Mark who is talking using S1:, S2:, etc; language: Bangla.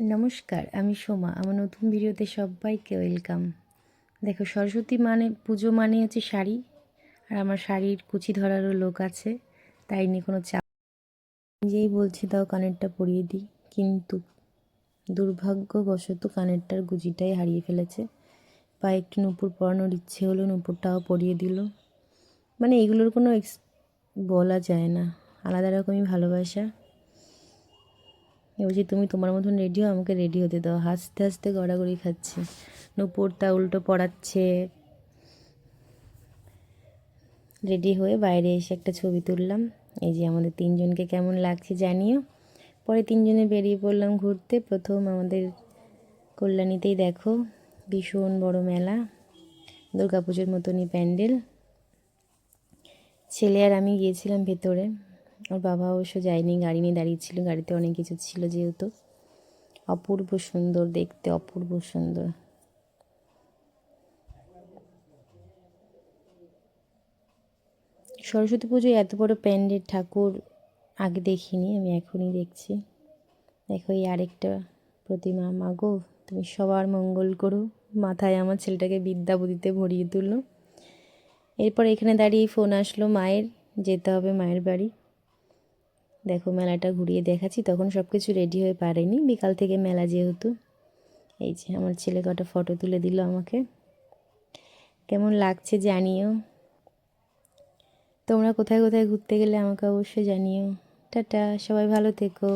S1: নমস্কার, আমি সোমা। আমার নতুন ভিডিওতে সবাইকে ওয়েলকাম। দেখো, সরস্বতী পুজো মানে হচ্ছে শাড়ি, আর আমার শাড়ির কুচি ধরারও লোক আছে, তাই নিয়ে কোনো চাপ। নিজেই বলছি তাও কানেরটা পরিয়ে দিই, কিন্তু দুর্ভাগ্যবশত কানেরটার গুজিটাই হারিয়ে ফেলেছে। পায়ে একটু নূপুর পরানোর ইচ্ছে হলো, নূপুরটাও পরিয়ে দিল। মানে এগুলোর কোনো বলা যায় না, আলাদা রকমই ভালোবাসা। বলছি তুমি তোমার মতন রেডি হও, আমাকে রেডি হতে দাও। হাসতে হাসতে গড়াগড়ি খাচ্ছে, নূপুরটা উল্টো পড়াচ্ছে। রেডি হয়ে বাইরে এসে একটা ছবি তুললাম। এই যে আমাদের তিনজনকে কেমন লাগছে জানিও। পরে তিনজনে বেরিয়ে পড়লাম ঘুরতে। প্রথম আমাদের কল্যাণীতেই দেখো ভীষণ বড় মেলা, দুর্গাপুজোর মতনই প্যান্ডেল। ছেলে আর আমি গিয়েছিলাম ভেতরে, ওর বাবা অবশ্য যায়নি, গাড়ি নিয়ে দাঁড়িয়েছিল। গাড়িতে অনেক কিছু ছিল যেহেতু। অপূর্ব সুন্দর দেখতে, অপূর্ব সুন্দর। সরস্বতী পুজোয় এত বড় প্যান্ডেল ঠাকুর আগে দেখিনি, আমি এখনই দেখছি। দেখো এই আরেকটা প্রতিমা। মাগো তুমি সবার মঙ্গল করো। মাথায় আমার ছেলেটাকে বিদ্যা বুদ্ধিতে ভরিয়ে তুললো। এরপর এখানে দাঁড়িয়ে ফোন আসলো মায়ের, যেতে হবে মায়ের বাড়ি। দেখো মেলাটা ঘুরিয়ে দেখাচ্ছি, তখন সব কিছু রেডি হয়ে পারেনি, বিকাল থেকে মেলা যেহেতু। এই যে আমার ছেলে কটা ফটো তুলে দিল আমাকে। কেমন লাগছে জানিও। তোমরা কোথায় কোথায় ঘুরতে গেলে আমাকে অবশ্যই জানিও। টাটা, সবাই ভালো থেকো।